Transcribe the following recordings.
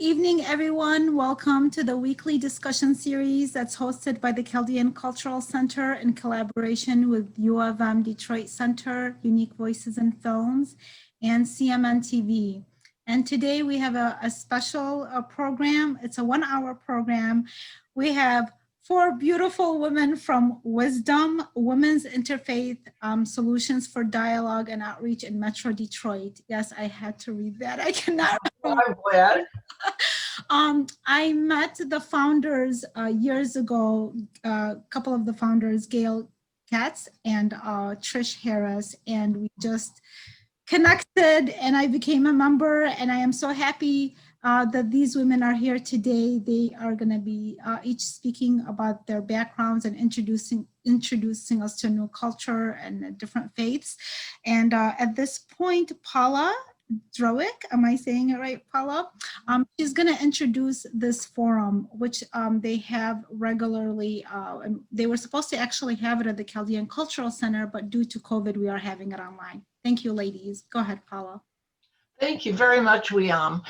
evening, everyone. Welcome to the weekly discussion series that's hosted by the Chaldean Cultural Center in collaboration with U of M Detroit Center, Unique Voices in Films, and CMN TV. And today we have a special program. It's a 1-hour program. We have 4 beautiful women from Wisdom, Women's Interfaith Solutions for Dialogue and Outreach in Metro Detroit. Yes, I had to read that. I cannot. I'm glad. I met the founders years ago, a couple of the founders, Gail Katz and Trish Harris, and we just connected and I became a member, and I am so happy that these women are here today. They are going to be each speaking about their backgrounds and introducing us to a new culture and different faiths. And at this point, Paula Drewek, am I saying it right, Paula? She's going to introduce this forum, which they have regularly. And they were supposed to actually have it at the Chaldean Cultural Center, but due to COVID, we are having it online. Thank you, ladies. Go ahead, Paula. Thank you very much, Wiam.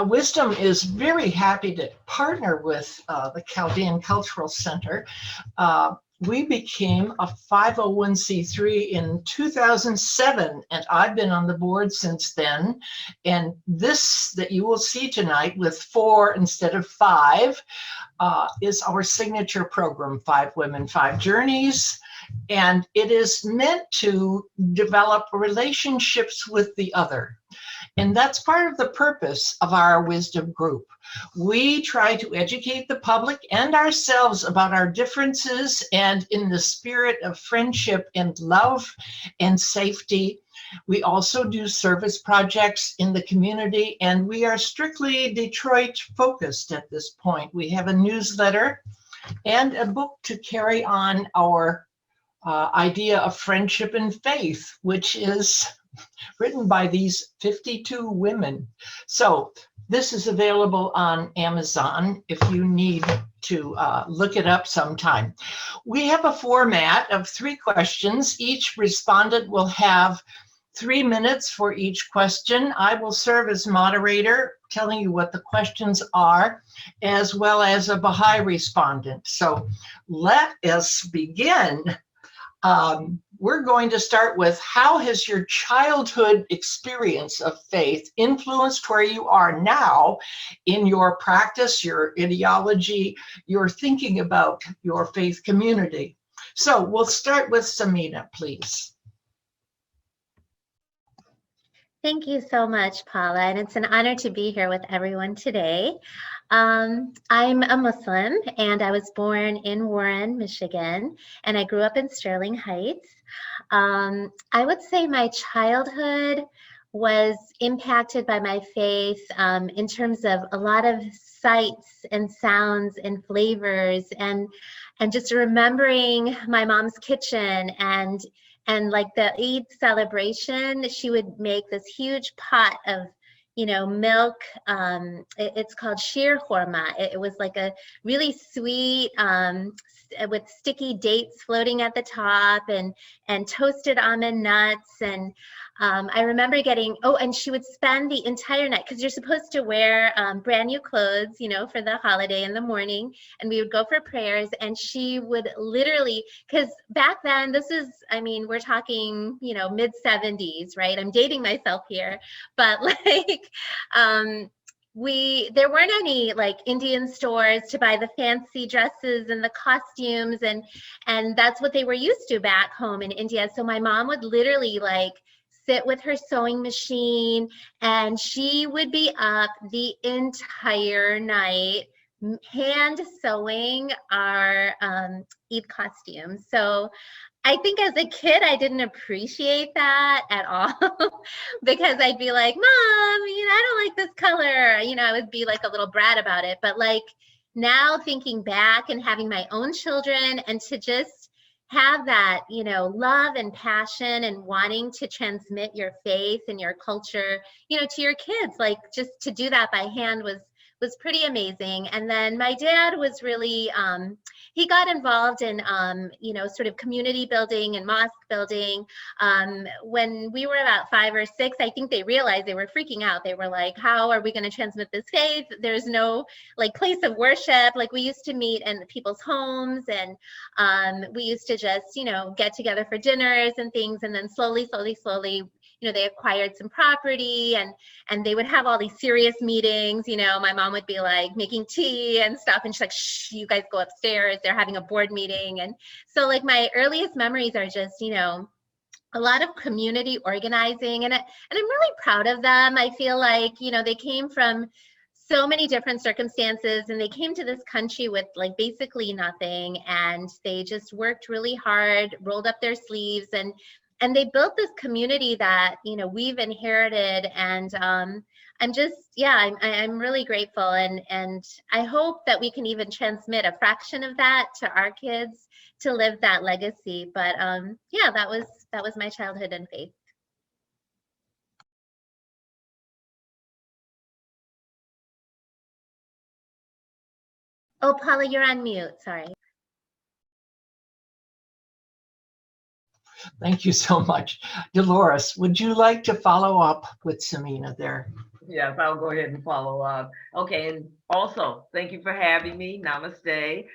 Wisdom is very happy to partner with the Chaldean Cultural Center. We became a 501c3 in 2007, and I've been on the board since then. And this that you will see tonight with 4 instead of 5 is our signature program, 5 Women, 5 Journeys. And it is meant to develop relationships with the other. And that's part of the purpose of our Wisdom group. We try to educate the public and ourselves about our differences, and in the spirit of friendship and love and safety. We also do service projects in the community, and we are strictly Detroit focused at this point. We have a newsletter and a book to carry on our idea of friendship and faith, which is written by these 52 women. So this is available on Amazon if you need to look it up sometime. We have a format of 3 questions. Each respondent will have 3 minutes for each question. I will serve as moderator, telling you what the questions are, as well as a Baha'i respondent. So let us begin. We're going to start with, how has your childhood experience of faith influenced where you are now in your practice, your ideology, your thinking about your faith community? So we'll start with Sameena, please. Thank you so much, Paula, and it's an honor to be here with everyone today. I'm a Muslim, and I was born in Warren, Michigan, and I grew up in Sterling Heights. I would say my childhood was impacted by my faith in terms of a lot of sights and sounds and flavors, and just remembering my mom's kitchen and like the Eid celebration. She would make this huge pot of, milk. It's called sheer khorma. It was like a really sweet, with sticky dates floating at the top, and toasted almond nuts. And I remember getting, and she would spend the entire night, because you're supposed to wear brand new clothes, for the holiday in the morning, and we would go for prayers, and she would literally, because back then, we're talking, mid 70s, right? I'm dating myself here, but there weren't any like Indian stores to buy the fancy dresses and the costumes, and that's what they were used to back home in India. So my mom would literally sit with her sewing machine, and she would be up the entire night hand sewing our Eid costumes. So I think as a kid, I didn't appreciate that at all because I'd be like, Mom, I don't like this color. I would be like a little brat about it. But now thinking back and having my own children, and to just have that, love and passion and wanting to transmit your faith and your culture, to your kids, just to do that by hand was was pretty amazing. And then my dad was really, he got involved in, you know, sort of community building and mosque building. When we were about 5 or 6, I think they realized they were freaking out. They were like, how are we going to transmit this faith? There's no like place of worship. Like we used to meet in people's homes, and we used to just, you know, get together for dinners and things. And then slowly, you know, they acquired some property, and they would have all these serious meetings. You know, my mom would be like making tea and stuff, and she's like, shh, you guys go upstairs, they're having a board meeting. And so like my earliest memories are just, you know, a lot of community organizing, and I'm really proud of them. I feel like, you know, they came from so many different circumstances, and they came to this country with like basically nothing, and they just worked really hard, rolled up their sleeves, and they built this community that, you know, we've inherited. And I'm just, yeah, I'm really grateful, and I hope that we can even transmit a fraction of that to our kids to live that legacy. But yeah, that was my childhood and faith. Oh, Paula, you're on mute. Sorry. Thank you so much. Dolores, would you like to follow up with Sameena there? Yes, I'll go ahead and follow up. Okay, and also, thank you for having me. Namaste.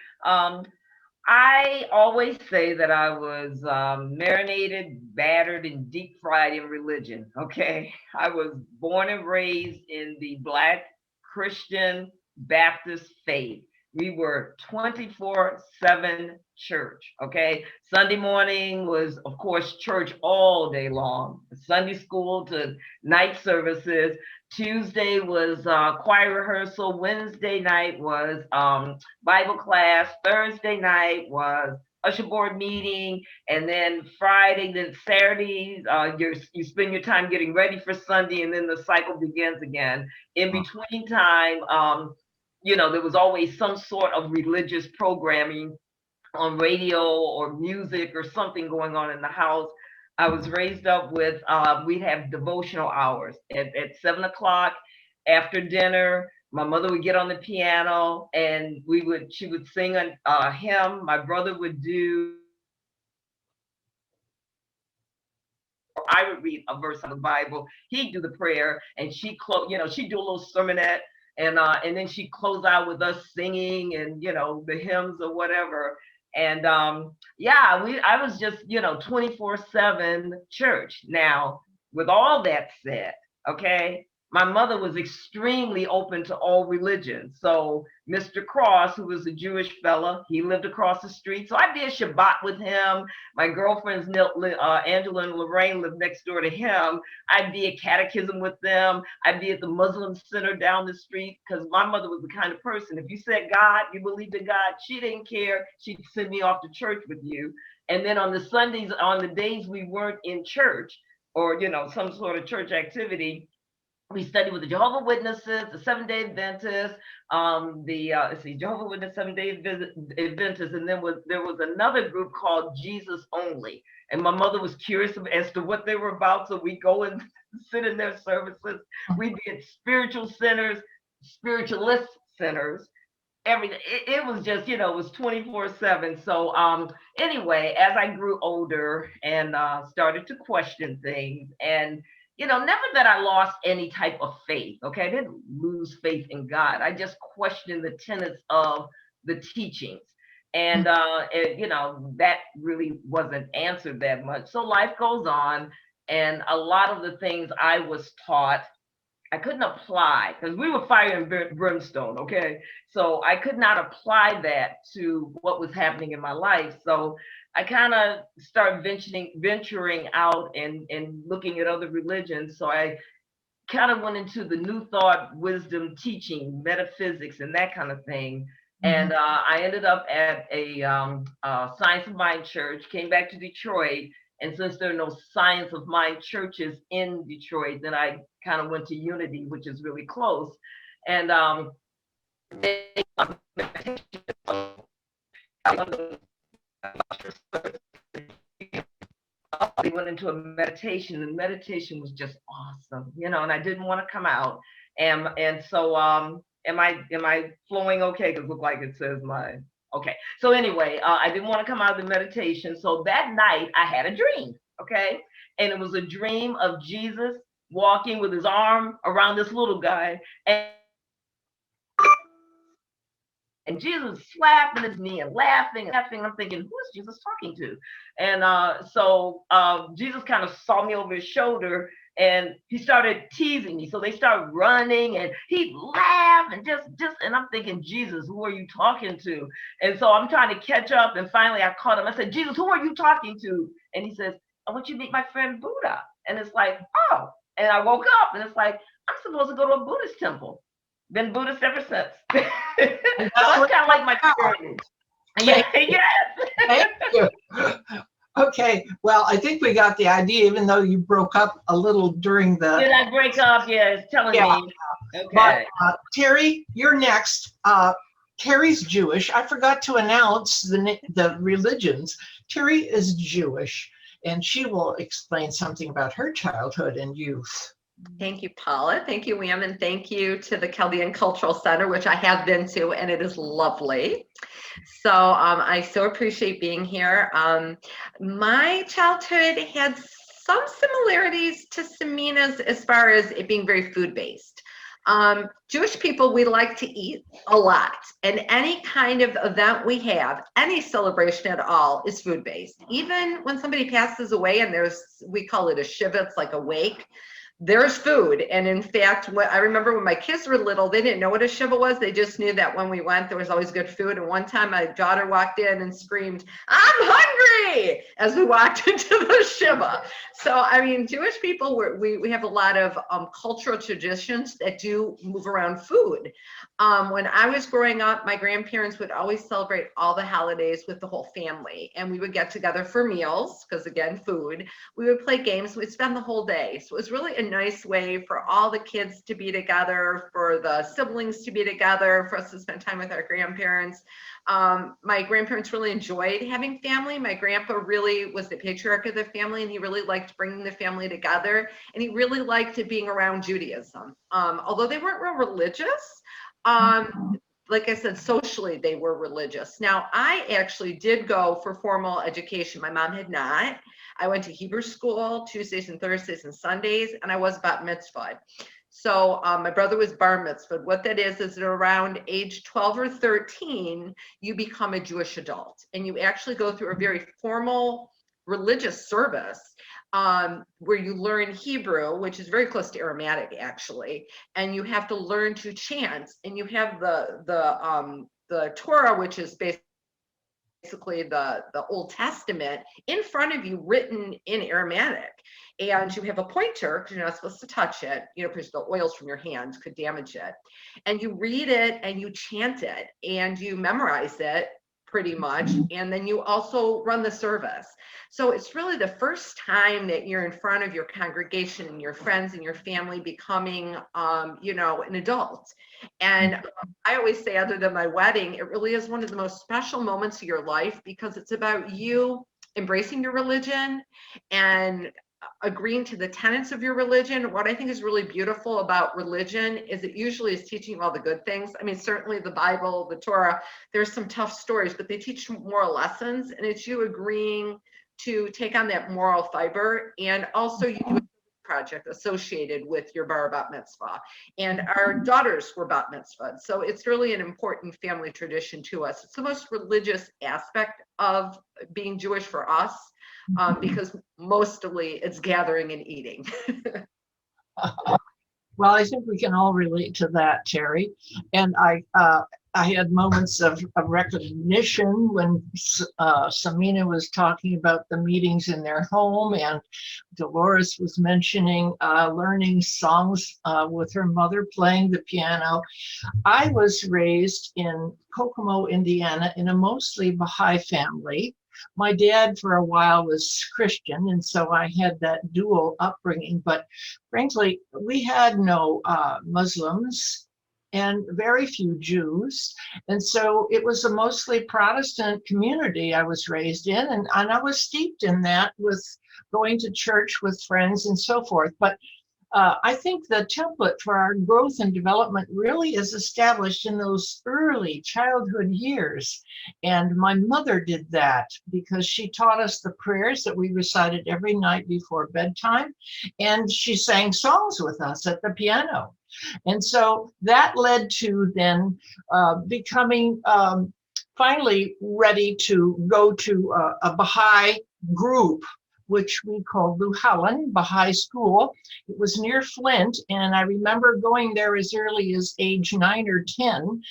I always say that I was marinated, battered, and deep fried in religion. Okay, I was born and raised in the Black Christian Baptist faith. We were 24/7 church. Okay, Sunday morning was, of course, church all day long. Sunday school to night services. Tuesday was choir rehearsal. Wednesday night was Bible class. Thursday night was usher board meeting, and then Friday, then Saturday, you spend your time getting ready for Sunday, and then the cycle begins again. In between time, you know, there was always some sort of religious programming on radio or music or something going on in the house. I was raised up with, we'd have devotional hours at 7 o'clock after dinner. My mother would get on the piano, and she would sing a hymn. My brother would do, I would read a verse of the Bible. He'd do the prayer, and she'd do a little sermonette, and then she'd close out with us singing, and you know, the hymns or whatever. And yeah, I was just, you know, 24/7 church. Now, with all that said, okay, my mother was extremely open to all religions. So Mr. Cross, who was a Jewish fella, he lived across the street. So I did Shabbat with him. My girlfriends, Angela and Lorraine, lived next door to him. I did catechism with them. I did the Muslim center down the street, because my mother was the kind of person, if you said God, you believed in God, she didn't care. She'd send me off to church with you. And then on the Sundays, on the days we weren't in church or, you know, some sort of church activity, we studied with the Jehovah's Witnesses, the Seventh-day Adventists, Jehovah's Witness, Seventh-day Adventists, and then there was another group called Jesus Only. And my mother was curious as to what they were about, so we go and sit in their services. We did spiritual centers, spiritualist centers, everything. It was just, you know, it was 24/7. So anyway, as I grew older and started to question things, and you know, never that I lost any type of faith. Okay, I didn't lose faith in God. I just questioned the tenets of the teachings, and you know, that really wasn't answered that much. So life goes on, and a lot of the things I was taught, I couldn't apply, because we were fire and brimstone. Okay, so I could not apply that to what was happening in my life. So I kind of started venturing out and looking at other religions. So I kind of went into the New Thought, wisdom, teaching, metaphysics, and that kind of thing. And I ended up at a Science of Mind church, came back to Detroit. And since there are no Science of Mind churches in Detroit, then I kind of went to Unity, which is really close. And we went into a meditation, and meditation was just awesome, you know, and I didn't want to come out. And so Am I flowing okay? Because it looks like it says my, okay. So anyway, I didn't want to come out of the meditation. So that night I had a dream, okay? And it was a dream of Jesus walking with his arm around this little guy. And Jesus was slapping his knee and laughing and laughing. I'm thinking, who is Jesus talking to? And so Jesus kind of saw me over his shoulder and he started teasing me. So they started running and he laughed and just, and I'm thinking, Jesus, who are you talking to? And so I'm trying to catch up. And finally I caught him. I said, Jesus, who are you talking to? And he says, I want you to meet my friend Buddha. And it's like, oh. And I woke up and it's like, I'm supposed to go to a Buddhist temple. Been Buddhist ever since. So that's kind of like my experience. Yeah, yes. Thank you. Okay, well, I think we got the idea, even though you broke up a little during the. Did I break up? Yeah, it's telling me. Okay. But, Teri, you're next. Teri's Jewish. I forgot to announce the religions. Teri is Jewish, and she will explain something about her childhood and youth. Thank you, Paula. Thank you, William, and thank you to the Chaldean Cultural Center, which I have been to, and it is lovely. So I so appreciate being here. My childhood had some similarities to Sameena's as far as it being very food-based. Jewish people, we like to eat a lot, and any kind of event we have, any celebration at all, is food-based. Even when somebody passes away and we call it a shiva, it's like a wake, there's food. And in fact, I remember when my kids were little, they didn't know what a shiva was. They just knew that when we went, there was always good food. And one time my daughter walked in and screamed, I'm hungry, as we walked into the shiva. So, I mean, Jewish people, we have a lot of cultural traditions that do move around food. When I was growing up, my grandparents would always celebrate all the holidays with the whole family. And we would get together for meals, because again, food. We would play games. We'd spend the whole day. So it was really a nice way for all the kids to be together, for the siblings to be together, for us to spend time with our grandparents. My grandparents really enjoyed having family. My grandpa really was the patriarch of the family, and he really liked bringing the family together, and he really liked being around Judaism. Although they weren't real religious, like I said, socially they were religious. Now, I actually did go for formal education. My mom had not. I went to Hebrew school Tuesdays and Thursdays and Sundays, and I was bat mitzvah. So my brother was bar mitzvah. What that is that around age 12 or 13, you become a Jewish adult, and you actually go through a very formal religious service where you learn Hebrew, which is very close to Aramaic actually, and you have to learn to chant, and you have the Torah, which is basically the Old Testament, in front of you, written in Aramaic. And you have a pointer, because you're not supposed to touch it, because the oils from your hands could damage it. And you read it and you chant it and you memorize it pretty much. And then you also run the service. So it's really the first time that you're in front of your congregation and your friends and your family becoming, an adult. And I always say, other than my wedding, it really is one of the most special moments of your life, because it's about you embracing your religion and agreeing to the tenets of your religion. What I think is really beautiful about religion is it usually is teaching you all the good things. I mean, certainly the Bible, the Torah, there's some tough stories, but they teach moral lessons, and it's you agreeing to take on that moral fiber. And also you do a project associated with your bar bat mitzvah, and our daughters were bat mitzvah. So it's really an important family tradition to us. It's the most religious aspect of being Jewish for us, because mostly it's gathering and eating. Well, I think we can all relate to that, Teri. And I had moments of recognition when Sameena was talking about the meetings in their home, and Dolores was mentioning learning songs with her mother playing the piano. I was raised in Kokomo, Indiana, in a mostly Baha'i family. My dad for a while was Christian, and so I had that dual upbringing, but frankly, we had no Muslims and very few Jews. And so it was a mostly Protestant community I was raised in, and I was steeped in that with going to church with friends and so forth. But I think the template for our growth and development really is established in those early childhood years. And my mother did that because she taught us the prayers that we recited every night before bedtime. And she sang songs with us at the piano. And so that led to then becoming finally ready to go to a Baha'i group, which we called Luhallan Baha'i School. It was near Flint, and I remember going there as early as age 9 or 10.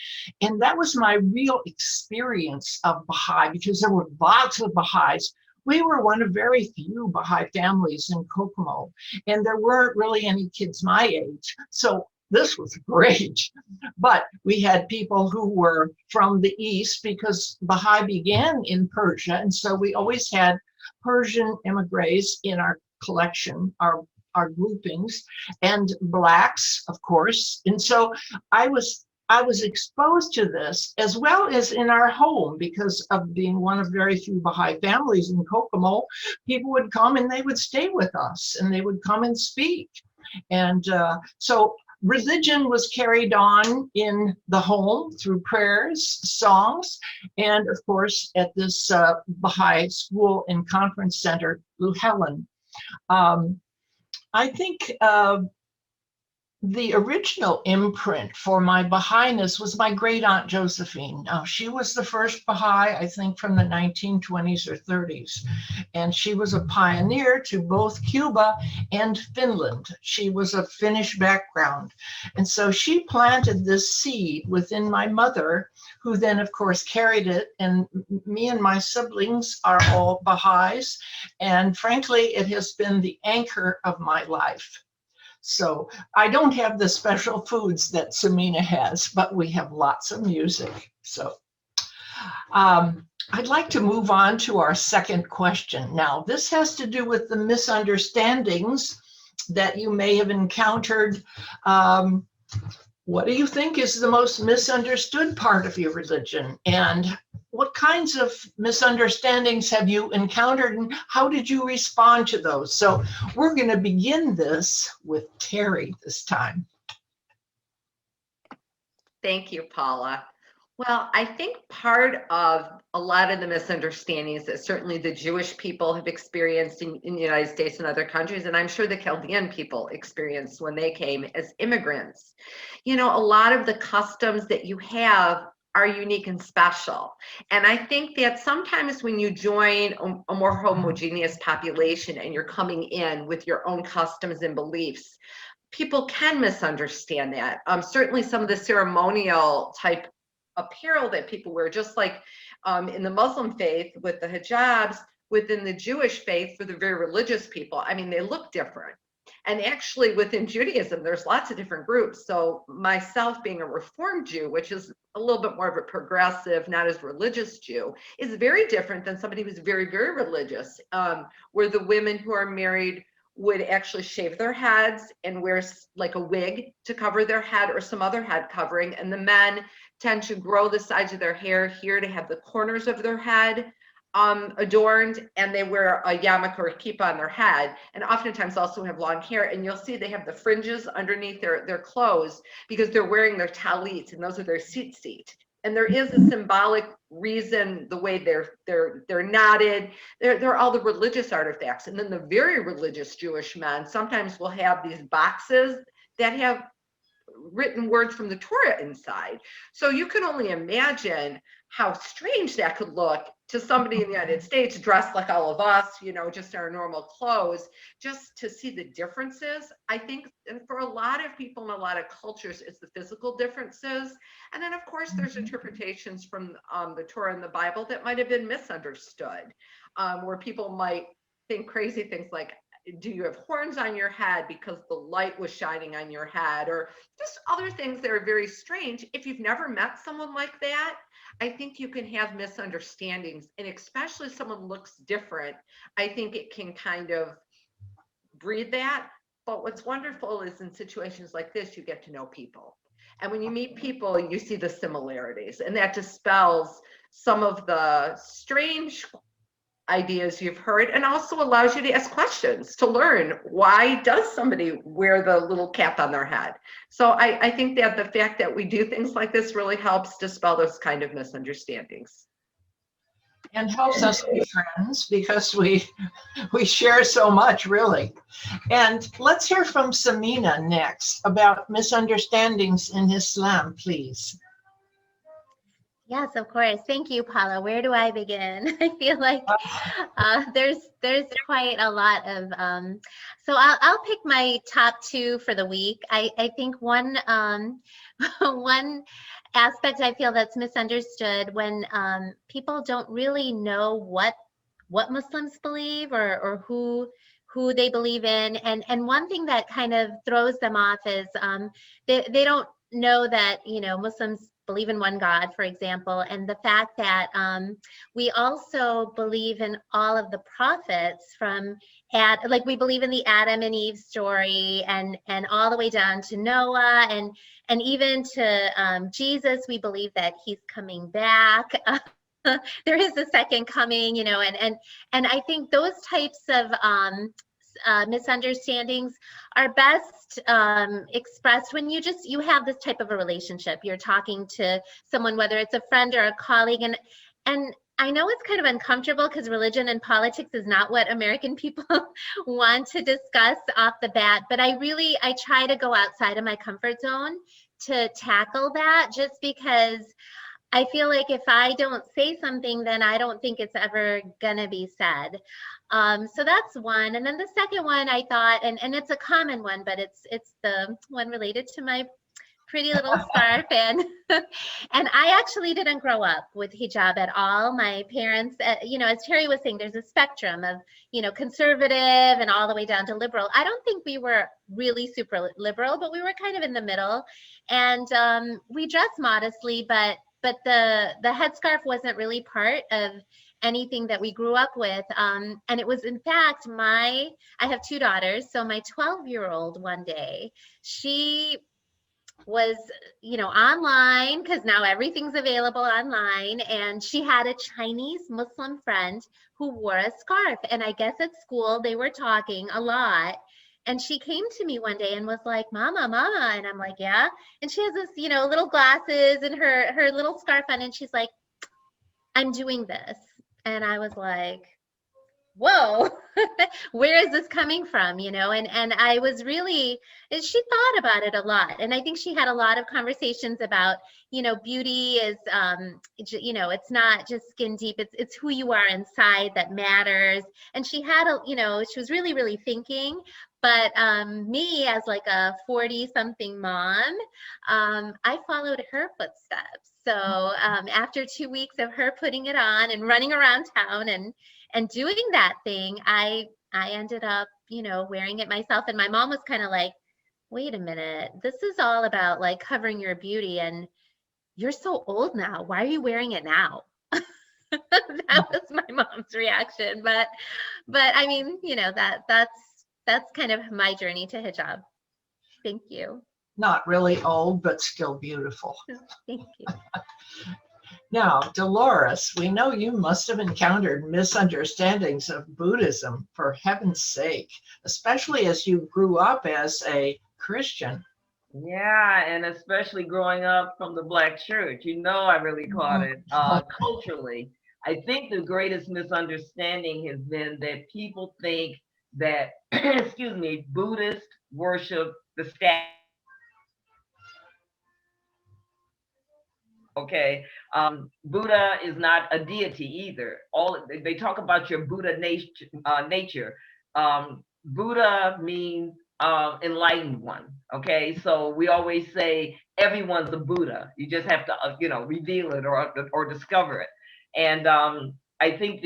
And that was my real experience of Baha'i, because there were lots of Baha'is. We were one of very few Baha'i families in Kokomo, and there weren't really any kids my age. So this was great. But we had people who were from the East, because Baha'i began in Persia. And so we always had Persian immigrants in our collection, our groupings, and Blacks, of course. And so I was exposed to this as well as in our home, because of being one of very few Baha'i families in Kokomo. People would come and they would stay with us, and they would come and speak. And so religion was carried on in the home through prayers, songs, and of course at this Baha'i School and Conference Center, Luhallan. I think the original imprint for my Baha'iness was my great aunt Josephine. She was the first Baha'i, I think, from the 1920s or 30s. And she was a pioneer to both Cuba and Finland. She was of Finnish background. And so she planted this seed within my mother, who then, of course, carried it. And me and my siblings are all Baha'is. And frankly, it has been the anchor of my life. So I don't have the special foods that Sameena has, but we have lots of music. So I'd like to move on to our second question. Now, this has to do with the misunderstandings that you may have encountered. What do you think is the most misunderstood part of your religion? And what kinds of misunderstandings have you encountered, and how did you respond to those? So we're going to begin this with Teri this time. Thank you, Paula. Well, I think part of a lot of the misunderstandings that certainly the Jewish people have experienced in the United States and other countries, and I'm sure the Chaldean people experienced when they came as immigrants. You know, a lot of the customs that you have are unique and special. And I think that sometimes when you join a more homogeneous population and you're coming in with your own customs and beliefs, people can misunderstand that. Certainly some of the ceremonial type apparel that people wear, just like in the Muslim faith with the hijabs, within the Jewish faith for the very religious people, I mean, they look different. And actually within Judaism, there's lots of different groups. So myself being a Reformed Jew, which is a little bit more of a progressive, not as religious Jew, is very different than somebody who's very, very religious, where the women who are married would actually shave their heads and wear like a wig to cover their head or some other head covering. And the men tend to grow the sides of their hair here to have the corners of their head adorned, and they wear a yarmulke or a kippah on their head, and oftentimes also have long hair. And you'll see they have the fringes underneath their clothes because they're wearing their talits, and those are their tzitzit. And there is a symbolic reason, the way they're knotted. They're all the religious artifacts. And then the very religious Jewish men sometimes will have these boxes that have written words from the Torah inside. So you can only imagine how strange that could look to somebody in the United States dressed like all of us, you know, just in our normal clothes, just to see the differences. I think for a lot of people in a lot of cultures, it's the physical differences. And then of course, there's interpretations from the Torah and the Bible that might have been misunderstood, where people might think crazy things like, do you have horns on your head because the light was shining on your head, or just other things that are very strange. If you've never met someone like that, I think you can have misunderstandings, and especially if someone looks different, I think it can kind of breed that. But what's wonderful is in situations like this, you get to know people. And when you meet people, you see the similarities, and that dispels some of the strange ideas you've heard, and also allows you to ask questions to learn, why does somebody wear the little cap on their head? So I think that the fact that we do things like this really helps dispel those kind of misunderstandings. And helps us be friends because we share so much, really. And let's hear from Sameena next about misunderstandings in Islam, please. Yes, of course. Thank you, Paula. Where do I begin? I feel like there's quite a lot of. So I'll pick my top two for the week. I think one one aspect I feel that's misunderstood when people don't really know what Muslims believe or who they believe in, and one thing that kind of throws them off is they don't know that, you know, Muslims believe in one God, for example, and the fact that we also believe in all of the prophets from like we believe in the Adam and Eve story and all the way down to Noah and even to Jesus. We believe that he's coming back. There is a second coming, you know, and I think those types of misunderstandings are best expressed when you have this type of a relationship. You're talking to someone, whether it's a friend or a colleague, and I know it's kind of uncomfortable because religion and politics is not what American people want to discuss off the bat, but I try to go outside of my comfort zone to tackle that, just because I feel like if I don't say something, then I don't think it's ever gonna be said. So that's one. And then the second one I thought, and it's a common one, but it's the one related to my pretty little scarf. And I actually didn't grow up with hijab at all. My parents, you know, as Teri was saying, there's a spectrum of, you know, conservative and all the way down to liberal. I don't think we were really super liberal, but we were kind of in the middle. And we dressed modestly, but the headscarf wasn't really part of anything that we grew up with. And it was, in fact, I have two daughters. So my 12-year-old one day, she was, you know, online, because now everything's available online. And she had a Chinese Muslim friend who wore a scarf. And I guess at school, they were talking a lot. And she came to me one day and was like, Mama, Mama. And I'm like, yeah. And she has this, you know, little glasses and her little scarf on. And she's like, I'm doing this. And I was like, whoa, where is this coming from? You know, and I was really, she thought about it a lot. And I think she had a lot of conversations about, you know, beauty is, you know, it's not just skin deep, it's who you are inside that matters. And she had you know, she was really, really thinking. But me as like a 40-something mom, I followed her footsteps. So after 2 weeks of her putting it on and running around town and doing that thing, I ended up, you know, wearing it myself. And my mom was kind of like, wait a minute, this is all about like covering your beauty, and you're so old now. Why are you wearing it now? That was my mom's reaction. But I mean, you know, that's kind of my journey to hijab. Thank you. Not really old, but still beautiful. Thank you. Now, Dolores, we know you must have encountered misunderstandings of Buddhism, for heaven's sake, especially as you grew up as a Christian. Yeah, and especially growing up from the Black church, you know, I really caught it culturally. I think the greatest misunderstanding has been that people think that, excuse me, Buddhists worship the statue. Okay, Buddha is not a deity either. They talk about your Buddha nature. Buddha means enlightened one. Okay, so we always say everyone's a Buddha. You just have to, you know, reveal it or discover it. And I think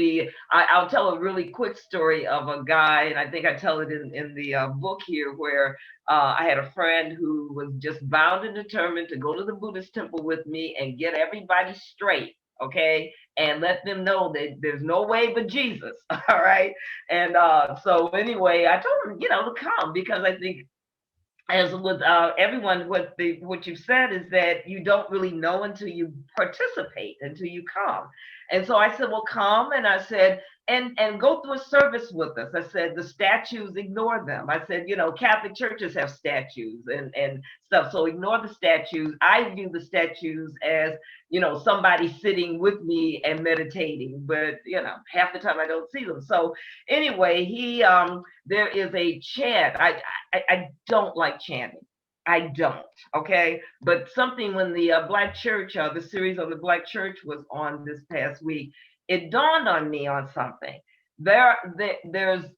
I'll tell a really quick story of a guy, and I think I tell it in the book here, where I had a friend who was just bound and determined to go to the Buddhist temple with me and get everybody straight, okay, and let them know that there's no way but Jesus, all right? And so anyway, I told him, you know, to come, because I think, as with everyone, what you've said is that you don't really know until you participate, until you come. And so I said, well, come. And I said, and go through a service with us. I said, the statues, ignore them. I said, Catholic churches have statues and stuff. So ignore the statues. I view the statues as, somebody sitting with me and meditating, but, half the time I don't see them. So anyway, there is a chant. I don't like chanting. I don't, okay? But something when the Black Church, the series on the Black Church was on this past week, it dawned on me on something. There's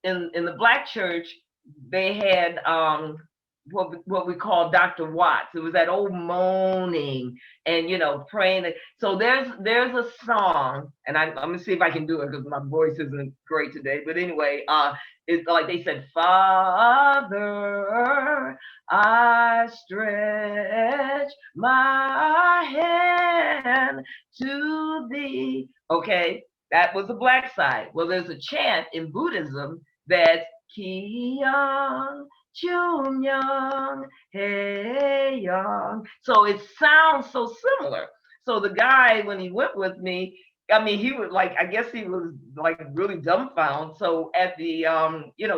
in the Black Church, they had what we call Dr. Watts. It was that old moaning and praying. So there's a song, and I'm gonna see if I can do it because my voice isn't great today. But anyway, it's like they said, Father, I stretch my hand to thee. Okay, that was the Black side. Well, there's a chant in Buddhism that's Ki-young, Chun-young, Hey-young. So it sounds so similar. So the guy, when he went with me, he was like, I guess he was like really dumbfounded. So at the,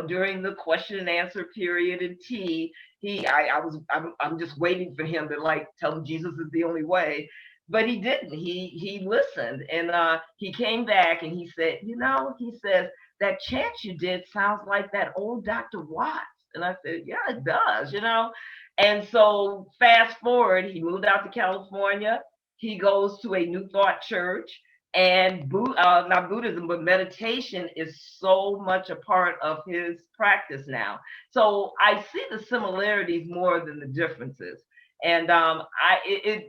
during the question and answer period in tea, I'm just waiting for him to like tell him Jesus is the only way. But he didn't. He listened, and he came back and he said, he says, that chant you did sounds like that old Dr. Watts. And I said, yeah, it does, And so fast forward, he moved out to California. He goes to a New Thought church, and not Buddhism, but meditation is so much a part of his practice now. So I see the similarities more than the differences. And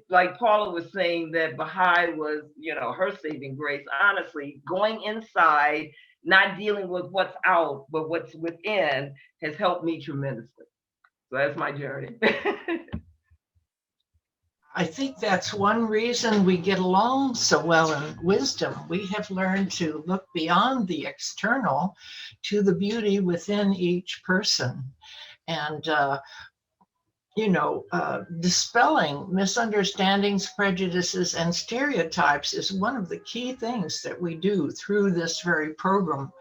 like Paula was saying, that Bahai was, her saving grace. Honestly, going inside, not dealing with what's out, but what's within, has helped me tremendously. So that's my journey. I think that's one reason we get along so well in wisdom. We have learned to look beyond the external to the beauty within each person. And dispelling misunderstandings, prejudices, and stereotypes is one of the key things that we do through this very program.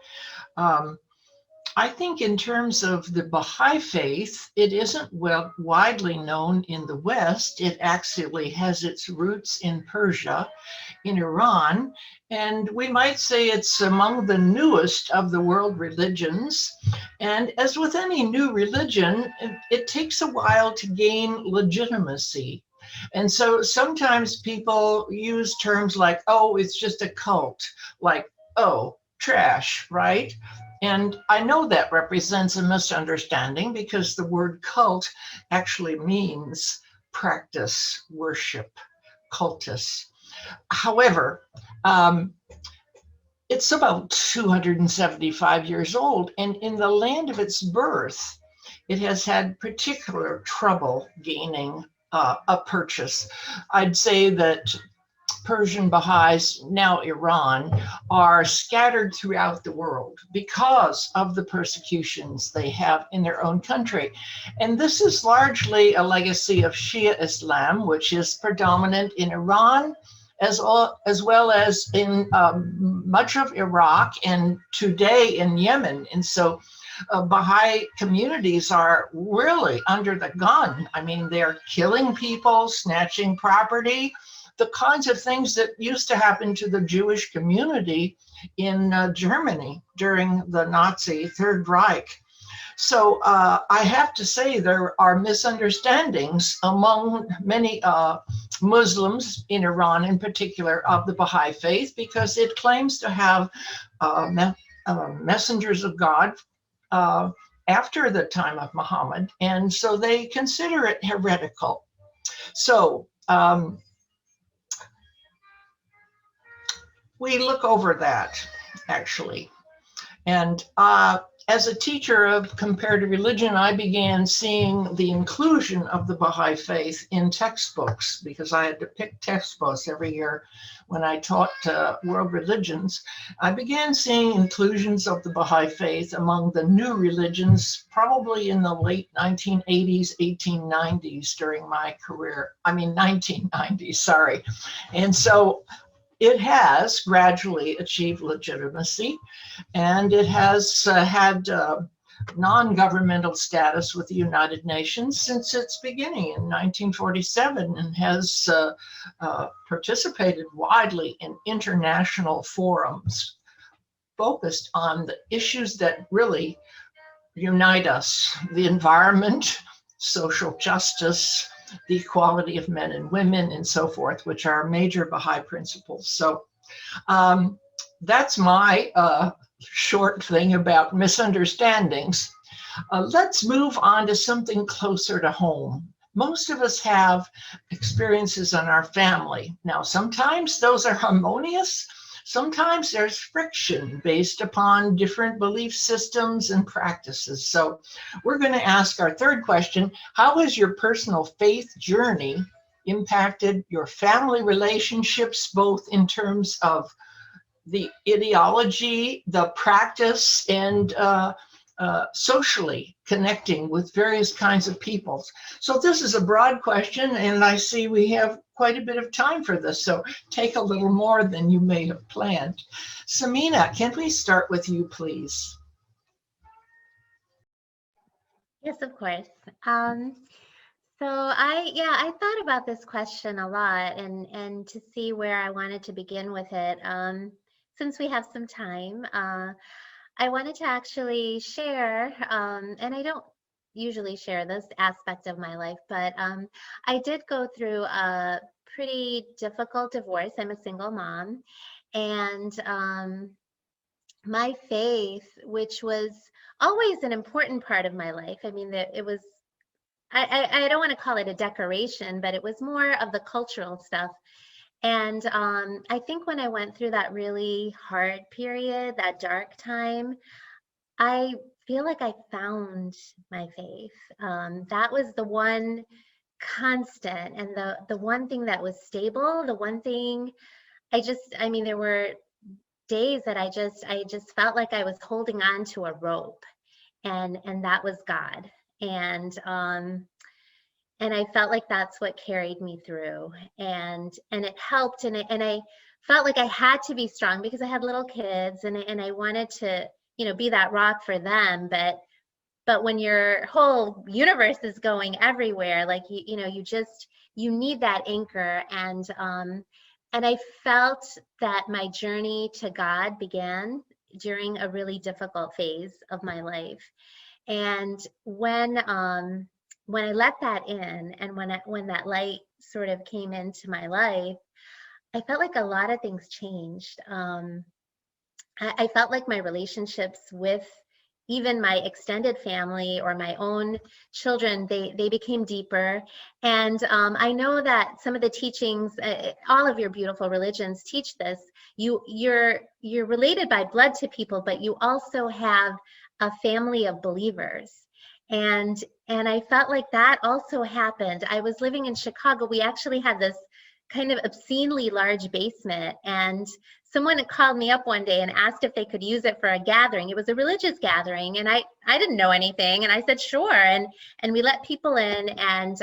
I think in terms of the Baha'i faith, it isn't widely known in the West. It actually has its roots in Persia, in Iran, and we might say it's among the newest of the world religions. And as with any new religion, it takes a while to gain legitimacy. And so sometimes people use terms like, oh, it's just a cult, like, oh, trash, right? And I know that represents a misunderstanding because the word cult actually means practice, worship, cultus. However, it's about 275 years old, and in the land of its birth, it has had particular trouble gaining a purchase. I'd say that Persian Baha'is, now Iran, are scattered throughout the world because of the persecutions they have in their own country. And this is largely a legacy of Shia Islam, which is predominant in Iran, as well as in much of Iraq and today in Yemen. And so Baha'i communities are really under the gun. I mean, they're killing people, snatching property, the kinds of things that used to happen to the Jewish community in Germany during the Nazi Third Reich. So I have to say there are misunderstandings among many Muslims in Iran in particular of the Baha'i faith, because it claims to have messengers of God after the time of Muhammad, and so they consider it heretical. So we look over that, actually. And as a teacher of comparative religion, I began seeing the inclusion of the Baha'i faith in textbooks, because I had to pick textbooks every year when I taught world religions. I began seeing inclusions of the Baha'i faith among the new religions, probably in the late 1980s, 1890s during my career. I mean, 1990s, sorry. And so it has gradually achieved legitimacy, and it has had non-governmental status with the United Nations since its beginning in 1947, and has participated widely in international forums focused on the issues that really unite us: the environment, social justice, the equality of men and women, and so forth, which are major Baha'i principles. So that's my short thing about misunderstandings. Let's move on to something closer to home. Most of us have experiences in our family. Now, sometimes those are harmonious. Sometimes there's friction based upon different belief systems and practices. So we're going to ask our third question: how has your personal faith journey impacted your family relationships, both in terms of the ideology, the practice, and socially connecting with various kinds of peoples? So this is a broad question, and I see we have quite a bit of time for this, so take a little more than you may have planned. Sameena, can we start with you, please? Yes, of course. So I thought about this question a lot, and to see where I wanted to begin with it. Since we have some time, I wanted to actually share, and I don't usually share this aspect of my life, but I did go through a pretty difficult divorce. I'm a single mom, and my faith, which was always an important part of my life. I mean, it was, I don't want to call it a decoration, but it was more of the cultural stuff. And I think when I went through that really hard period, that dark time, I feel like I found my faith. That was the one constant, and the one thing that was stable, the one thing I mean, there were days that I just felt like I was holding on to a rope, and that was God. And I felt like that's what carried me through, and it helped, and I felt like I had to be strong because I had little kids, and I wanted to, be that rock for them. But when your whole universe is going everywhere, like you need that anchor. And I felt that my journey to God began during a really difficult phase of my life. And when I let that in, and when that light sort of came into my life, I felt like a lot of things changed. I felt like my relationships with even my extended family or my own children, they became deeper. And I know that some of the teachings, all of your beautiful religions teach this. You're related by blood to people, but you also have a family of believers. And I felt like that also happened. I was living in Chicago. We actually had this kind of obscenely large basement, and someone had called me up one day and asked if they could use it for a gathering. It was a religious gathering, and I didn't know anything, and I said sure, and we let people in, and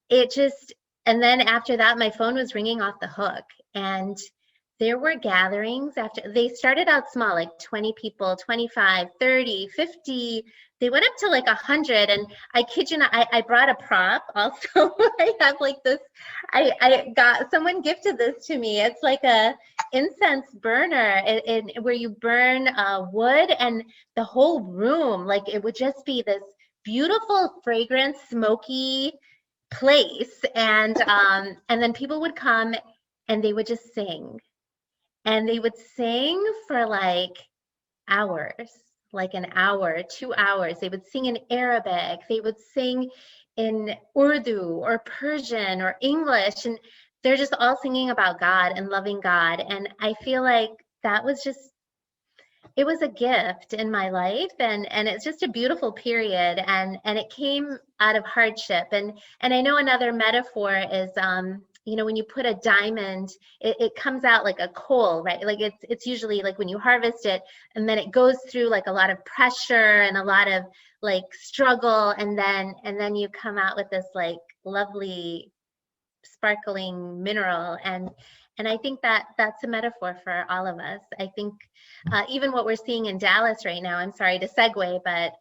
it just, and then after that my phone was ringing off the hook, and there were gatherings after. They started out small, like 20 people, 25, 30, 50. They went up to like 100, and I kid you not, I brought a prop also. I have like this, I got, someone gifted this to me. It's like a incense burner where you burn wood, and the whole room, like it would just be this beautiful, fragrant, smoky place. And then people would come and they would just sing. And they would sing for like hours, like an hour, 2 hours. They would sing in Arabic. They would sing in Urdu or Persian or English. And they're just all singing about God and loving God. And I feel like that was just, it was a gift in my life. And it's just a beautiful period. And it came out of hardship. And I know another metaphor is, when you put a diamond, it comes out like a coal, right? Like it's usually like when you harvest it, and then it goes through like a lot of pressure and a lot of like struggle, and then you come out with this like lovely sparkling mineral. And I think that that's a metaphor for all of us. I think even what we're seeing in Dallas right now, I'm sorry to segue, but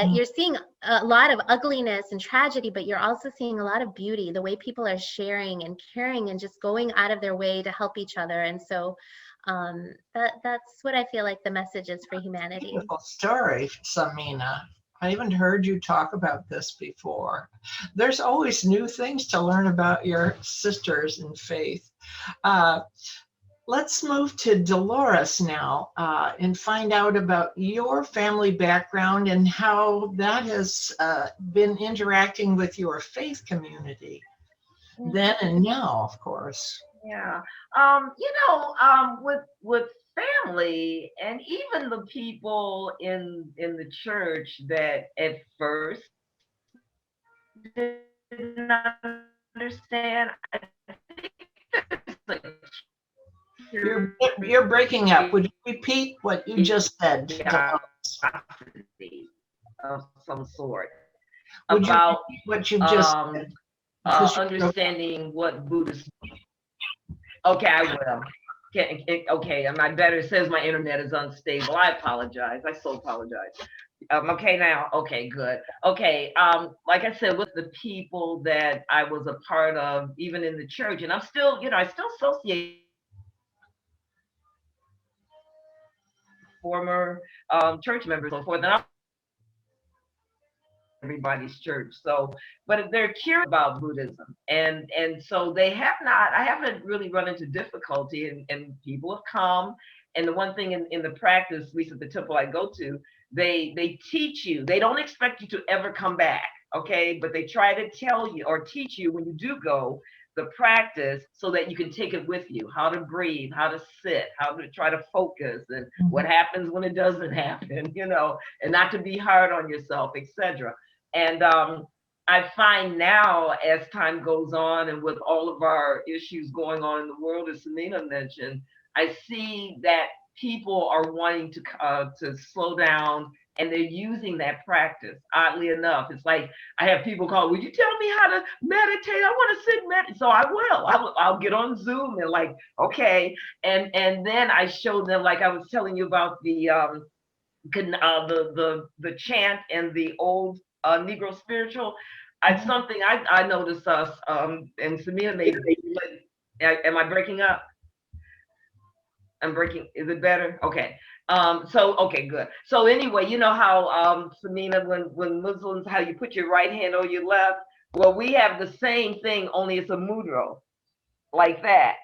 you're seeing a lot of ugliness and tragedy, but you're also seeing a lot of beauty, the way people are sharing and caring and just going out of their way to help each other. And so that's what I feel like the message is for humanity. Beautiful story, Sameena. I haven't heard you talk about this before. There's always new things to learn about your sisters in faith. Let's move to Dolores now and find out about your family background and how that has been interacting with your faith community then and now, of course. Yeah. With family and even the people in the church that at first did not understand, I think You're breaking up. Would you repeat what you just said? Of some sort Would about you what you just said? Understanding what Buddhism. Okay, I will. Okay, my better says my internet is unstable. I apologize. I so apologize. Okay, now. Okay, good. Okay, like I said, with the people that I was a part of, even in the church, and I'm still, I still associate former church members and so forth, and I'm everybody's church. So, but they're curious about Buddhism, and so I haven't really run into difficulty, and people have come. And the one thing in the practice, at least at the temple I go to, they teach you. They don't expect you to ever come back, okay? But they try to tell you or teach you when you do go the practice so that you can take it with you, how to breathe, how to sit, how to try to focus, and what happens when it doesn't happen, and not to be hard on yourself, etc. And I find now, as time goes on, and with all of our issues going on in the world, as Sameena mentioned, I see that people are wanting to slow down, and they're using that practice. Oddly enough, it's like I have people call, "Will you tell me how to meditate? I want to sit and meditate." So I will. I'll get on Zoom and like, okay, and then I show them, like I was telling you about the chant and the old Negro spiritual. Something I noticed and Sameena made. Am I breaking up? I'm breaking. Is it better? Okay. Okay, good. So anyway, you know how Sameena, when Muslims, how you put your right hand on your left. Well, we have the same thing, only it's a mudra, like that.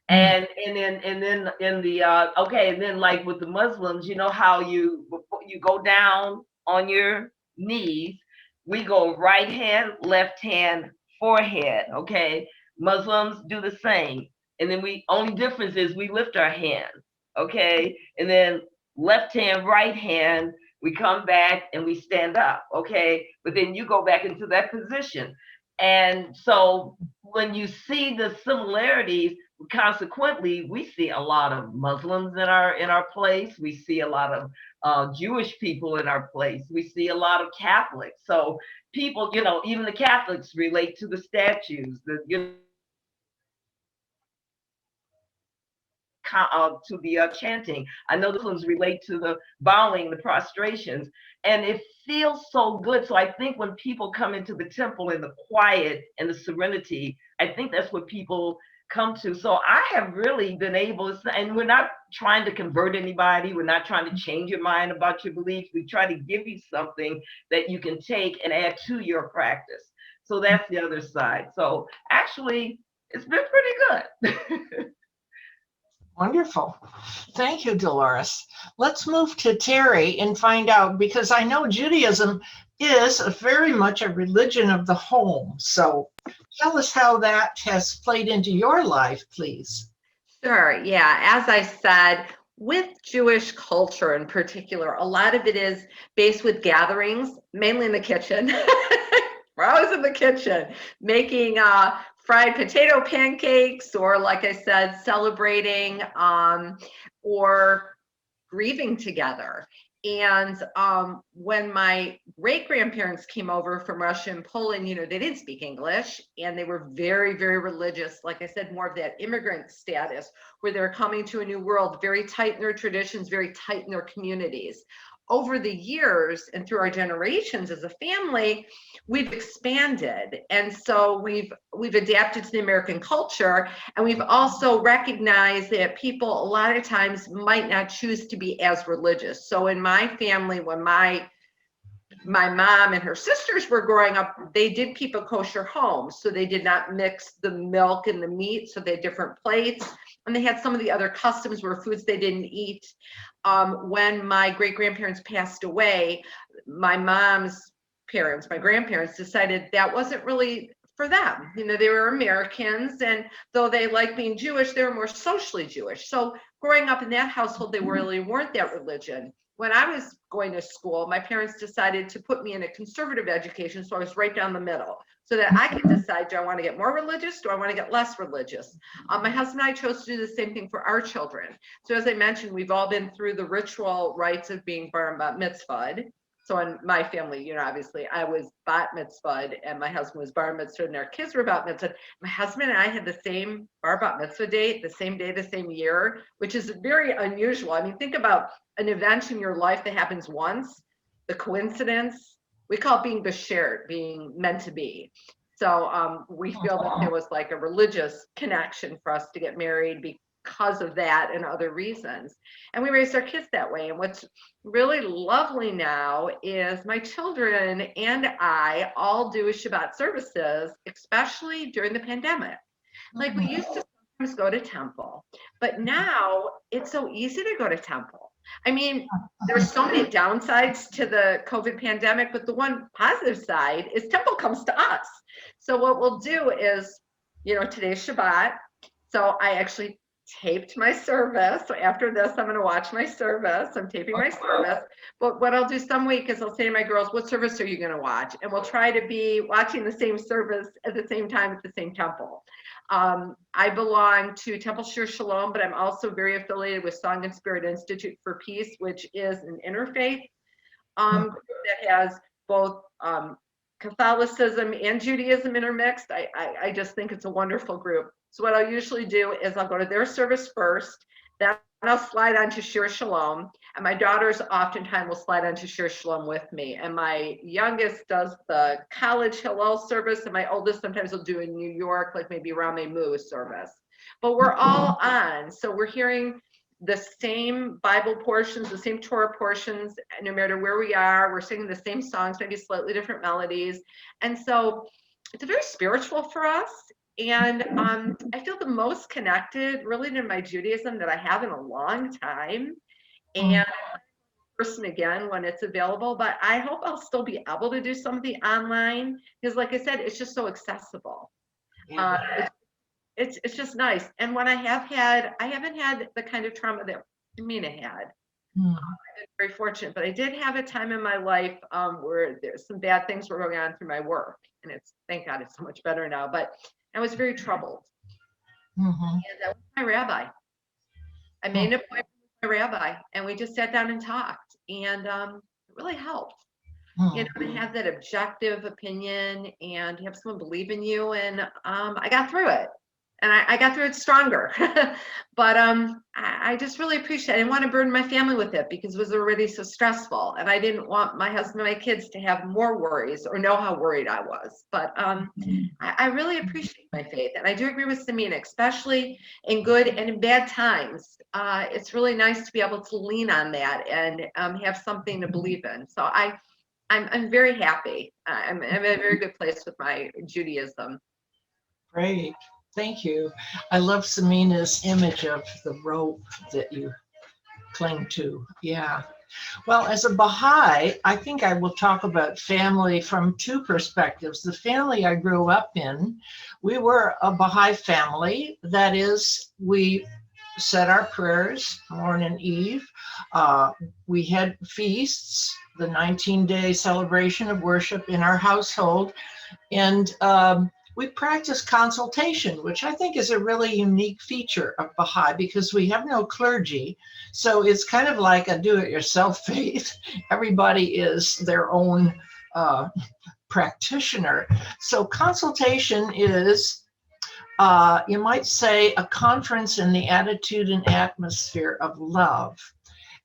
And then in the and then like with the Muslims, you know how you go down on your knees. We go right hand, left hand, forehead. Okay, Muslims do the same. And then only difference is we lift our hands, okay? And then left hand, right hand, we come back and we stand up, okay? But then you go back into that position. And so when you see the similarities, consequently, we see a lot of Muslims in our place. We see a lot of Jewish people in our place. We see a lot of Catholics. So people, even the Catholics relate to the statues, to the chanting. I know the Muslims relate to the bowing, the prostrations, and it feels so good. So I think when people come into the temple in the quiet and the serenity, I think that's what people come to. So I have really been able to, and we're not trying to convert anybody. We're not trying to change your mind about your beliefs. We try to give you something that you can take and add to your practice. So that's the other side. So actually, it's been pretty good. Wonderful. Thank you, Dolores. Let's move to Teri and find out, because I know Judaism is very much a religion of the home. So tell us how that has played into your life, please. Sure. Yeah. As I said, with Jewish culture in particular, a lot of it is based with gatherings, mainly in the kitchen. We're always in the kitchen making fried potato pancakes, or like I said, celebrating or grieving together. And when my great-grandparents came over from Russia and Poland, you know, they didn't speak English, and they were very, very religious. Like I said, more of that immigrant status, where they're coming to a new world, very tight in their traditions, very tight in their communities. Over the years and through our generations as a family, we've expanded. And so we've adapted to the American culture, and we've also recognized that people a lot of times might not choose to be as religious. So in my family, when my mom and her sisters were growing up, they did keep a kosher home. So they did not mix the milk and the meat. So they had different plates. And they had some of the other customs where foods they didn't eat. When my great-grandparents passed away, my mom's parents, my grandparents, decided that wasn't really for them. You know, they were Americans, and though they liked being Jewish, they were more socially Jewish. So growing up in that household, they really weren't that religion. When I was going to school, my parents decided to put me in a conservative education, so I was right down the middle, so that I could decide, do I want to get more religious? Do I want to get less religious? My husband and I chose to do the same thing for our children. So as I mentioned, we've all been through the ritual rites of being bar mitzvahed. So in my family, you know, obviously I was bat mitzvahed and my husband was bar mitzvahed and our kids were bat mitzvahed. My husband and I had the same bar bat mitzvah date, the same day, the same year, which is very unusual. I mean, think about an event in your life that happens once, the coincidence. We call it being beshared, being meant to be. So we feel that there was like a religious connection for us to get married because of that and other reasons. And we raised our kids that way. And what's really lovely now is my children and I all do Shabbat services, especially during the pandemic. Like we used to sometimes go to temple, but now it's so easy to go to temple. I mean, there's so many downsides to the COVID pandemic, but the one positive side is temple comes to us. So what we'll do is, you know, today's Shabbat. So I actually taped my service. So after this, I'm going to watch my service. I'm taping my service. But what I'll do some week is I'll say to my girls, what service are you going to watch? And we'll try to be watching the same service at the same time at the same temple. I belong to Temple Shir Shalom, but I'm also very affiliated with Song and Spirit Institute for Peace, which is an interfaith that has both Catholicism and Judaism intermixed. I just think it's a wonderful group. So what I'll usually do is I'll go to their service first, then I'll slide onto Shir Shalom, and my daughters oftentimes will slide onto Shir Shalom with me. And my youngest does the college Hillel service, and my oldest sometimes will do in New York, like maybe Rameh Mu service. But we're all on, so we're hearing the same Bible portions, the same Torah portions, no matter where we are. We're singing the same songs, maybe slightly different melodies. And so it's very spiritual for us. And I feel the most connected really to my Judaism that I have in a long time. And person again when it's available, but I hope I'll still be able to do some of the online, because like I said, it's just so accessible. It's just nice. And when I haven't had the kind of trauma that Sameena had. I've been very fortunate, but I did have a time in my life where there's some bad things were going on through my work, and thank God it's so much better now, but I was very troubled. And that was my rabbi. I made an appointment with my rabbi, and we just sat down and talked, and it really helped. You know, to have that objective opinion and have someone believe in you, and I got through it. And I got through it stronger. But I just really appreciate it. I didn't want to burden my family with it because it was already so stressful. And I didn't want my husband and my kids to have more worries or know how worried I was. But I really appreciate my faith. And I do agree with Sameena, especially in good and in bad times. It's really nice to be able to lean on that and have something to believe in. So I'm very happy. I'm in a very good place with my Judaism. Great. Thank you. I love Sameena's image of the rope that you cling to. Yeah. Well, as a Baha'i, I think I will talk about family from two perspectives. The family I grew up in, we were a Baha'i family. That is, we said our prayers morning and eve. We had feasts, the 19-day celebration of worship in our household. And we practice consultation, which I think is a really unique feature of Baha'i because we have no clergy. So it's kind of like a do-it-yourself faith. Everybody is their own practitioner. So consultation is, you might say, a conference in the attitude and atmosphere of love.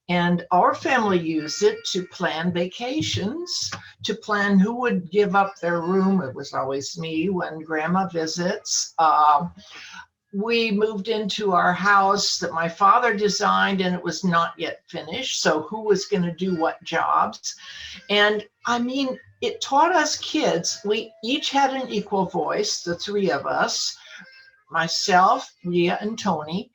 And our family used it to plan vacations, to plan who would give up their room. It was always me when grandma visits. We moved into our house that my father designed and it was not yet finished. So who was going to do what jobs? And I mean, it taught us kids, we each had an equal voice, the three of us, myself, Rhea, and Tony.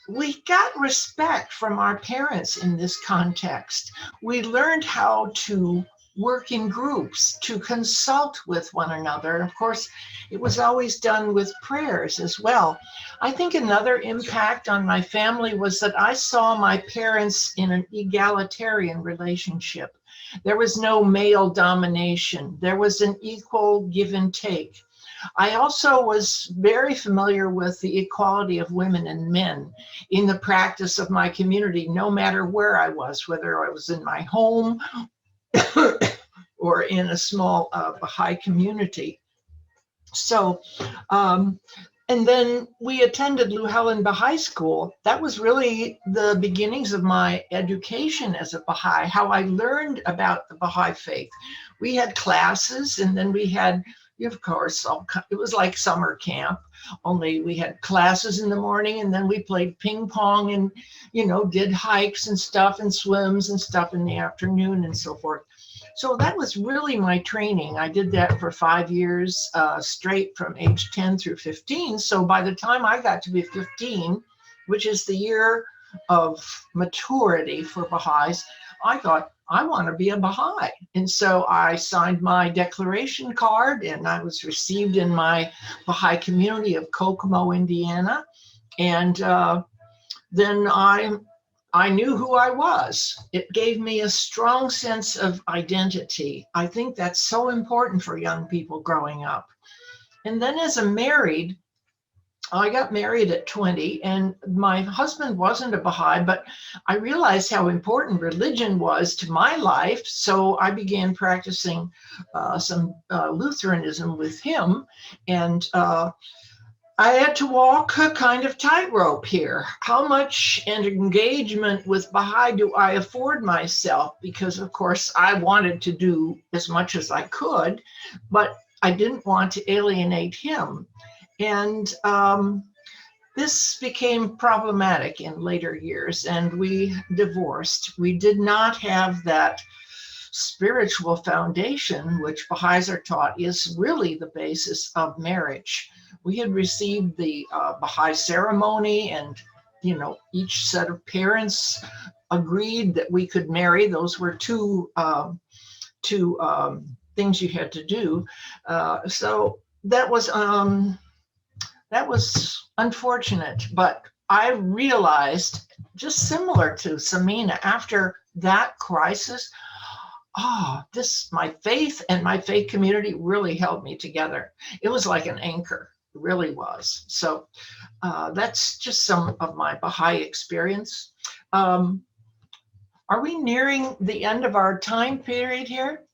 We got respect from our parents in this context. We learned how to work in groups, to consult with one another. And of course, it was always done with prayers as well. I think another impact on my family was that I saw my parents in an egalitarian relationship. There was no male domination. There was an equal give and take. I also was very familiar with the equality of women and men in the practice of my community, no matter where I was, whether I was in my home or in a small Baha'i community. So, and then we attended Llewellyn Baha'i School. That was really the beginnings of my education as a Baha'i, how I learned about the Baha'i faith. We had classes, and then we had, of course, it was like summer camp, only we had classes in the morning, and then we played ping pong and, you know, did hikes and stuff and swims and stuff in the afternoon and so forth. So that was really my training. I did that for 5 years straight from age 10 through 15. So by the time I got to be 15, which is the year of maturity for Baha'is, I thought, I want to be a Baha'i. And so I signed my declaration card and I was received in my Baha'i community of Kokomo, Indiana. And then I knew who I was. It gave me a strong sense of identity. I think that's so important for young people growing up. And then as a married, I got married at 20 and my husband wasn't a Baha'i, but I realized how important religion was to my life. So I began practicing some Lutheranism with him. And I had to walk a kind of tightrope here. How much engagement with Baha'i do I afford myself? Because of course I wanted to do as much as I could, but I didn't want to alienate him. And this became problematic in later years and we divorced. We did not have that spiritual foundation, which Baha'is are taught is really the basis of marriage. We had received the Baha'i ceremony and, you know, each set of parents agreed that we could marry. Those were two things you had to do. So that was unfortunate, but I realized, just similar to Sameena, after that crisis, my faith and my faith community really held me together. It was like an anchor, it really was. So that's just some of my Baha'i experience. Are we nearing the end of our time period here?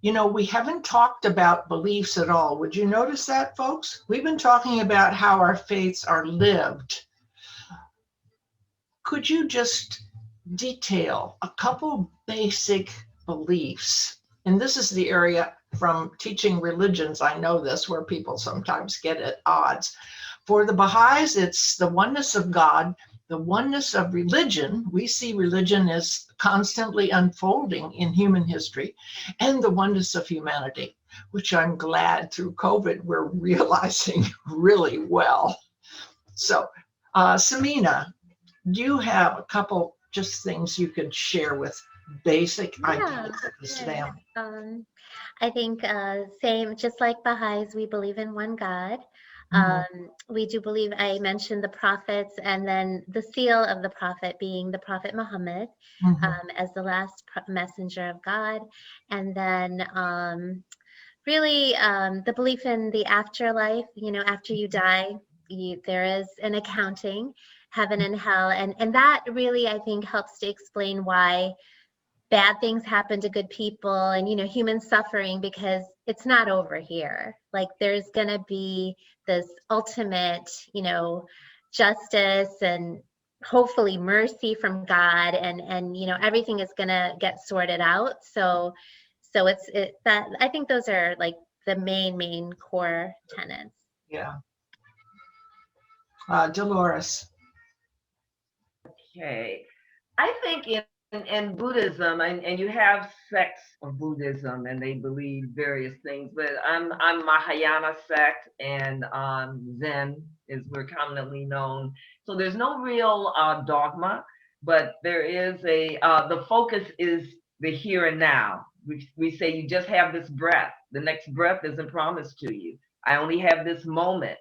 You know, we haven't talked about beliefs at all. Would you notice that, folks? We've been talking about how our faiths are lived. Could you just detail a couple basic beliefs? And this is the area from teaching religions, I know this, where people sometimes get at odds. For the Baha'is, it's the oneness of God, the oneness of religion. We see religion as constantly unfolding in human history, and the oneness of humanity, which I'm glad through COVID we're realizing really well. So, Sameena, do you have a couple just things you could share with basic ideas of this family? I think same, just like Baha'is, we believe in one God. We do believe, I mentioned the prophets, and then the seal of the prophet being the Prophet Muhammad as the last messenger of God. And then really the belief in the afterlife. After you die, there is an accounting, heaven and hell, and that really, I think, helps to explain why bad things happen to good people and human suffering, because it's not over here. Like, there's gonna be this ultimate justice and hopefully mercy from God, and everything is gonna get sorted out. So it's that, I think those are like the main core tenets. Yeah. Dolores. Okay. I think in Buddhism, and you have sects of Buddhism, and they believe various things, but I'm Mahayana sect, and Zen is we're commonly known. So there's no real dogma, but there is the focus is the here and now. We say you just have this breath. The next breath isn't promised to you. I only have this moment,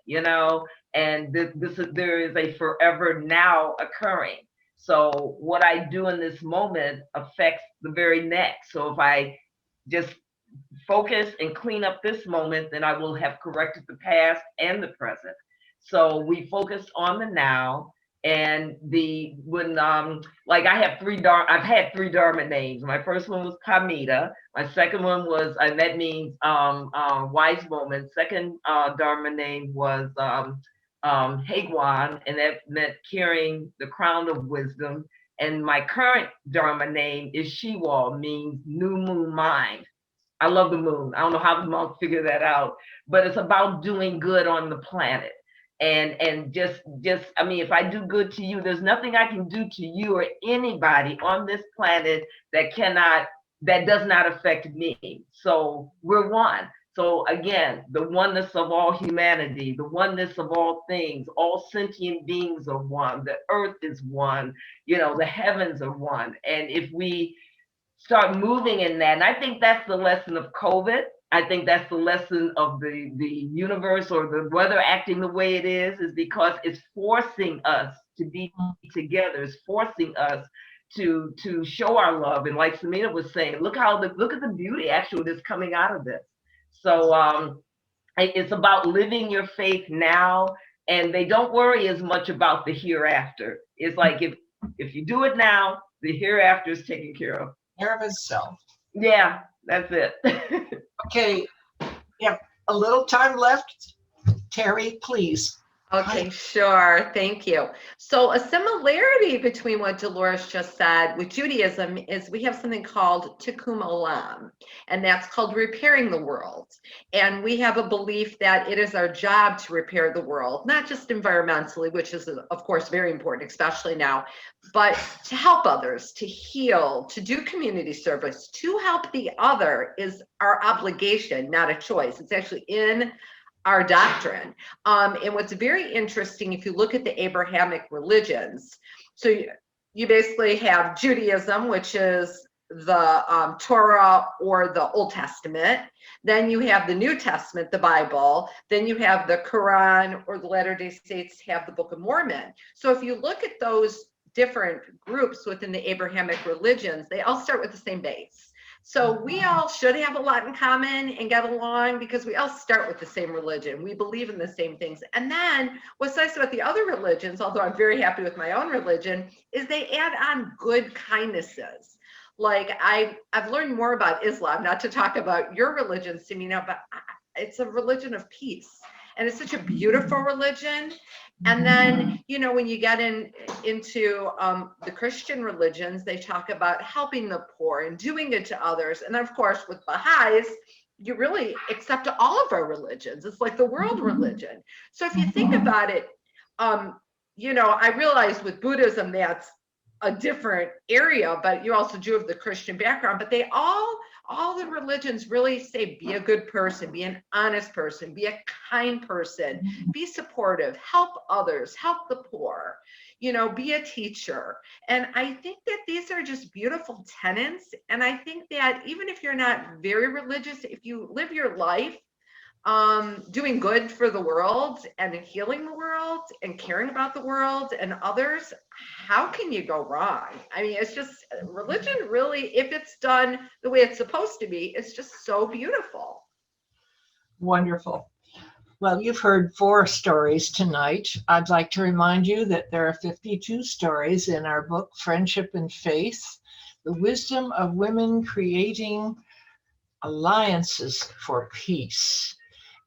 and there is a forever now occurring. So what I do in this moment affects the very next. So if I just focus and clean up this moment, then I will have corrected the past and the present. So we focus on the now. And I've had three Dharma names. My first one was Kamita. My second one was, and that means wise moment. Second Dharma name was Hagwan, and that meant carrying the crown of wisdom. And my current Dharma name is Shiwal, means new moon mind. I love the moon. I don't know how the monks figure that out, but it's about doing good on the planet. And just I mean, if I do good to you, there's nothing I can do to you or anybody on this planet that does not affect me. So we're one. So again, the oneness of all humanity, the oneness of all things, all sentient beings are one. The earth is one, the heavens are one. And if we start moving in that, and I think that's the lesson of COVID. I think that's the lesson of the universe or the weather acting the way it is because it's forcing us to be together. It's forcing us to show our love. And like Sameena was saying, look at the beauty actually that's coming out of this. So it's about living your faith now, and they don't worry as much about the hereafter. It's like if you do it now, the hereafter is taken care of. Care of itself. Yeah, that's it. Okay, we have a little time left. Teri, please. Okay, sure. Thank you. So a similarity between what Dolores just said with Judaism is we have something called Tikkun Olam, and that's called repairing the world. And we have a belief that it is our job to repair the world, not just environmentally, which is, of course, very important, especially now, but to help others, to heal, to do community service, to help the other is our obligation, not a choice. It's actually in our doctrine. And what's very interesting, if you look at the Abrahamic religions, so you basically have Judaism, which is the Torah or the Old Testament. Then you have the New Testament, the Bible. Then you have the Quran, or the Latter-day Saints have the Book of Mormon. So if you look at those different groups within the Abrahamic religions, they all start with the same base. So we all should have a lot in common and get along because we all start with the same religion. We believe in the same things. And then what's nice about the other religions, although I'm very happy with my own religion, is they add on good kindnesses. Like I've learned more about Islam, not to talk about your religion, Sameena, but it's a religion of peace. And it's such a beautiful religion. And then, when you get into the Christian religions, they talk about helping the poor and doing it to others. And then, of course, with Baha'is, you really accept all of our religions. It's like the world religion. So if you think about it, I realize with Buddhism, that's a different area, but you also do have the Christian background, but they all the religions really say, be a good person, be an honest person, be a kind person, be supportive, help others, help the poor, be a teacher. And I think that these are just beautiful tenets. And I think that even if you're not very religious, if you live your life doing good for the world and healing the world and caring about the world and others, how can you go wrong? I mean, it's just religion really, if it's done the way it's supposed to be, it's just so beautiful. Wonderful. Well, you've heard 4 stories tonight. I'd like to remind you that there are 52 stories in our book, Friendship and Faith, The Wisdom of Women Creating Alliances for Peace.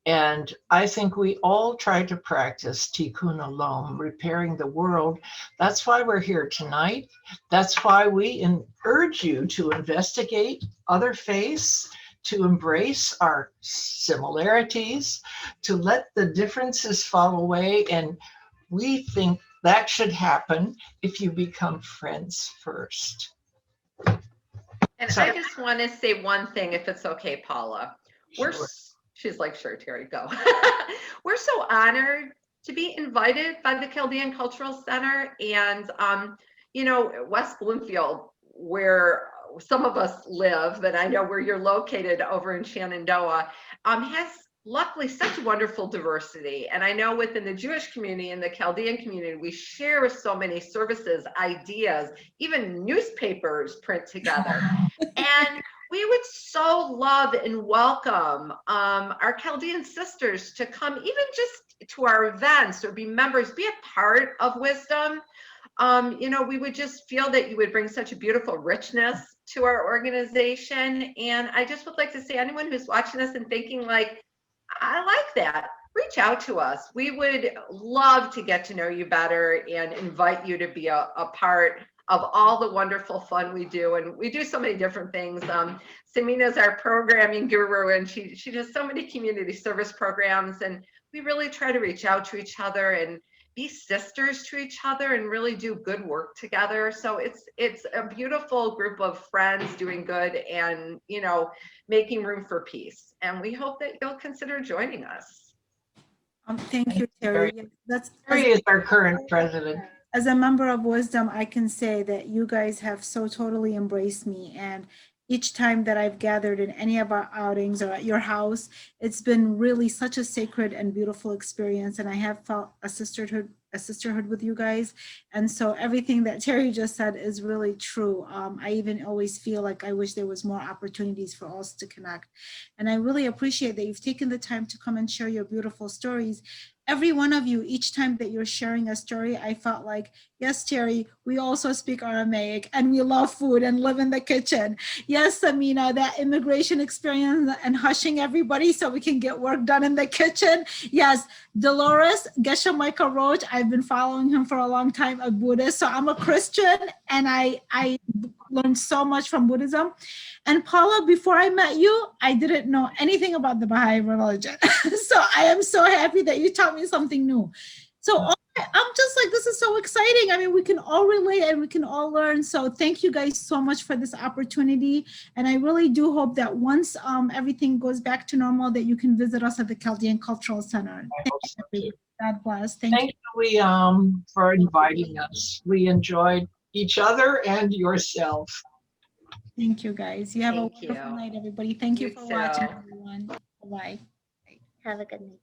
And I think we all try to practice tikkun olam, repairing the world. That's why we're here tonight. That's why we urge you to investigate other faiths, to embrace our similarities, to let the differences fall away. And we think that should happen if you become friends first. And Sorry. I just want to say one thing, if it's okay, Paula. Sure. She's like, sure, Teri, go. We're so honored to be invited by the Chaldean Cultural Center. And, you know, West Bloomfield, where some of us live, but I know where you're located over in Shenandoah, has luckily such wonderful diversity. And I know within the Jewish community and the Chaldean community, we share so many services, ideas, even newspapers print together. And we would so love and welcome our Chaldean sisters to come, even just to our events or be members, be a part of Wisdom. You know, we would just feel that you would bring such a beautiful richness to our organization. And I just would like to say, anyone who's watching us and thinking like, I like that, reach out to us. We would love to get to know you better and invite you to be a part of all the wonderful fun we do. And we do so many different things. Sameena's our programming guru, and she does so many community service programs. And we really try to reach out to each other and be sisters to each other and really do good work together. So it's a beautiful group of friends doing good and, you know, making room for peace. And we hope that you'll consider joining us. Thank you, Teri. That's Teri is our current president. as a member of Wisdom, I can say that you guys have so totally embraced me. And each time that I've gathered in any of our outings or at your house, it's been really such a sacred and beautiful experience. And I have felt a sisterhood with you guys. And so everything that Teri just said is really true. I even always feel like I wish there was more opportunities for us to connect. And I really appreciate that you've taken the time to come and share your beautiful stories. Every one of you, each time that you're sharing a story, I felt like, yes, Teri, we also speak Aramaic and we love food and live in the kitchen. Yes, Sameena, that immigration experience and hushing everybody so we can get work done in the kitchen. Yes, Dolores, Geshe Michael Roach, I've been following him for a long time, a Buddhist. So I'm a Christian and I learned so much from Buddhism. And Paula, before I met you, I didn't know anything about the Baha'i religion. So I am so happy that you taught me something new. So I'm just like, this is so exciting. I mean, we can all relate and we can all learn. So thank you guys so much for this opportunity. And I really do hope that once everything goes back to normal, that you can visit us at the Chaldean Cultural Center. Thank you. God bless. Thank you, for inviting us. We enjoyed each other and yourself. Thank you, guys. You have Thank a wonderful you. night, everybody. Thank you You for too. watching, everyone. Bye-bye. Have a good night.